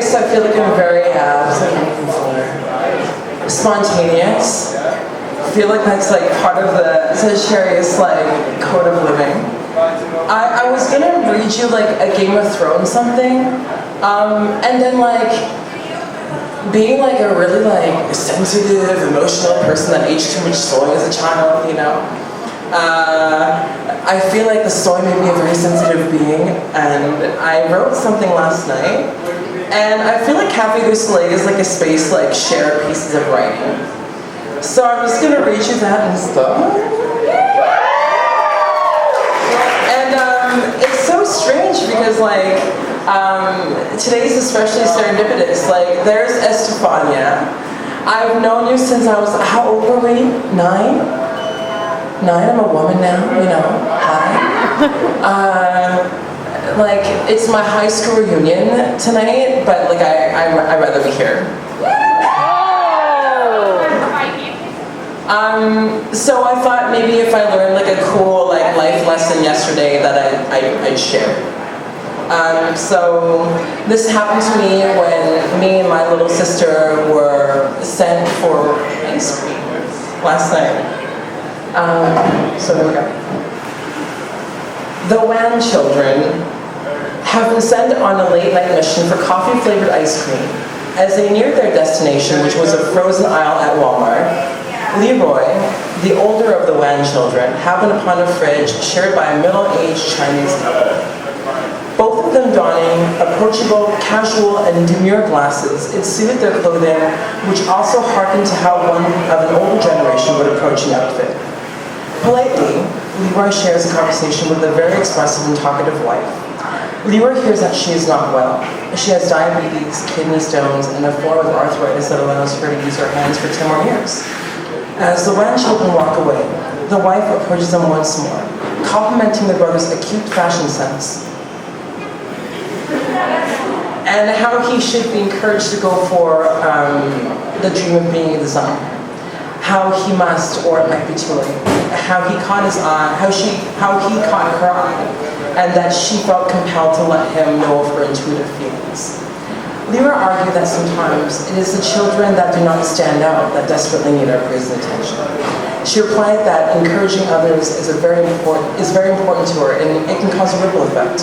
curious. I feel like I'm very spontaneous. I feel like that's like part of the Sagittarius like code of living. I was gonna read you like a Game of Thrones something, and then like being like a really like sensitive, emotional person that ate too much soy as a child, you know. I feel like the soy made me a very sensitive being, and I wrote something last night, and I feel like Cafe Deux Soleils is like a space like share pieces of writing. So I'm just gonna read you that and stuff. And it's so strange because like today's especially serendipitous. Like there's Estefania. I've known you since I was, how old were we? 9? I'm a woman now, you know, hi. Like, it's my high school reunion tonight, but like, I'd rather be here. So I thought maybe if I learned like a cool like life lesson yesterday that I'd share. So this happened to me when me and my little sister were sent for ice cream last night. So there we go. The Wan children have been sent on a late night mission for coffee-flavored ice cream. As they neared their destination, which was a frozen aisle at Walmart, Leroy, the older of the Wan children, happened upon a fridge shared by a middle-aged Chinese couple. Both of them donning approachable, casual, and demure glasses, it suited their clothing, which also harkened to how one of an older generation would approach an outfit. Politely, Leroy shares a conversation with a very expressive and talkative wife. Leroy hears that she is not well. She has diabetes, kidney stones, and a form of arthritis that allows her to use her hands for 10 more years. As the Wan children walk away, the wife approaches them once more, complimenting the brother's acute fashion sense, and how he should be encouraged to go for the dream of being a designer. How he must, or it might be too late, how he caught his eye, how he caught her eye, and that she felt compelled to let him know of her intuitive feelings. Leroy argued that sometimes it is the children that do not stand out that desperately need our praise and attention. She replied that encouraging others is very important to her, and it can cause a ripple effect.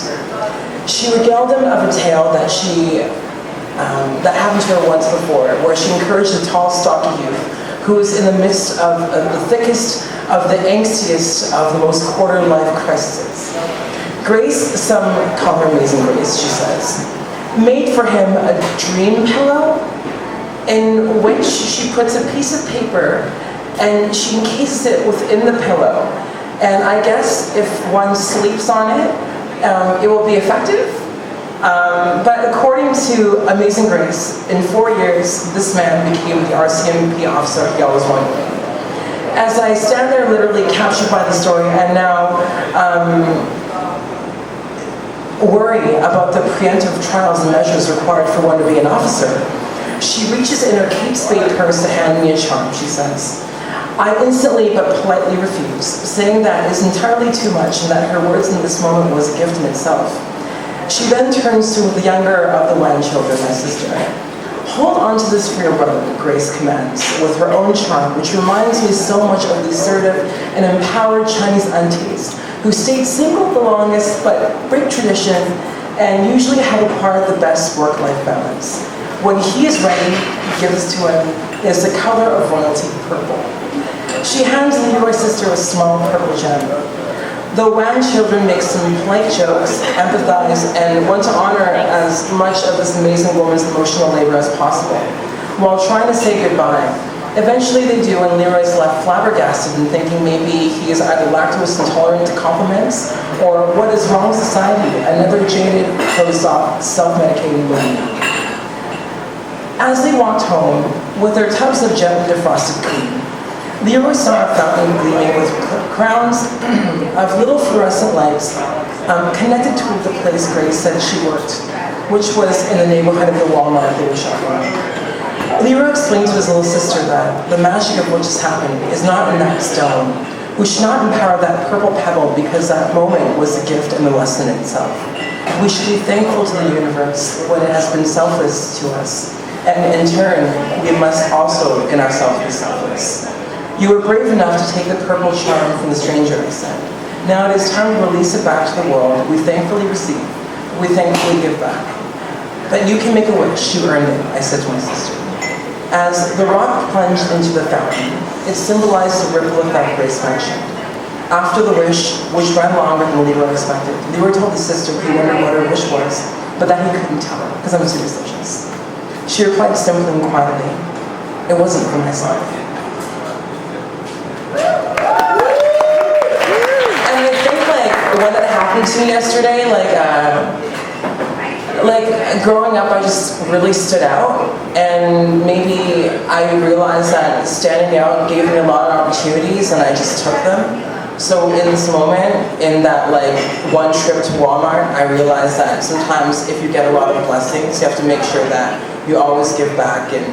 She regaled him of a tale that that happened to her once before, where she encouraged a tall, stocky youth who was in the midst of the thickest of the angstiest of the most quarter-life crises. Grace, some call her Amazing Grace, she says, made for him a dream pillow in which she puts a piece of paper and she encases it within the pillow. And I guess if one sleeps on it, it will be effective. But according to Amazing Grace, in 4 years, this man became the RCMP officer he always wanted. As I stand there literally captured by the story and now worry about the preemptive trials and measures required for one to be an officer, she reaches in her Kate Spade purse to hand me a charm, she says. I instantly but politely refuse, saying that it is entirely too much and that her words in this moment was a gift in itself. She then turns to the younger of the Wan children, my sister. Hold on to this for your brother, Grace commands, with her own charm, which reminds me so much of the assertive and empowered Chinese aunties, who stayed single the longest but break tradition and usually have a part of the best work-life balance. When he is ready, he gives to him is the color of royalty, purple. She hands Leroy's sister a small purple gem. The Wan children make some polite jokes, empathize, and want to honor as much of this amazing woman's emotional labor as possible, while trying to say goodbye. Eventually they do, and Leroy's left flabbergasted and thinking maybe he is either lactose intolerant to compliments, or what is wrong with society, another jaded, closed-off, self-medicating woman. As they walked home, with their tubs of gently defrosted cream, Leroy saw a fountain gleaming with crowns of little fluorescent lights connected to the place Grace said she worked, which was in the neighborhood of the Walmart they were shopping at. Leroy explained to his little sister that the magic of what just happened is not in that stone. We should not empower that purple pebble because that moment was the gift and the lesson itself. We should be thankful to the universe when it has been selfless to us. And in turn, we must also, in ourselves, be selfless. You were brave enough to take the purple charm from the stranger, I said. Now it is time to release it back to the world. We thankfully receive. We thankfully give back. But you can make a wish. You earned it, I said to my sister. As the rock plunged into the fountain, it symbolized the ripple effect Grace mentioned. After the wish, which ran longer than Leroy expected, Leroy told his sister he wondered what her wish was, but that he couldn't tell her, because I'm superstitious. She replied simply and quietly, "It wasn't for myself." And I think, what had happened to me yesterday, growing up, I just really stood out, and maybe I realized that standing out gave me a lot of opportunities, and I just took them. So in this moment, in that one trip to Walmart, I realized that sometimes if you get a lot of blessings, you have to make sure that you always give back and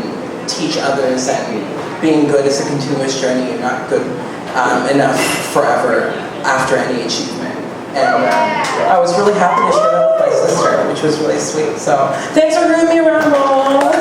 teach others, and being good is a continuous journey. You're not good enough forever after any achievement. And I was really happy to share that with my sister, which was really sweet. So thanks for giving me a round of applause.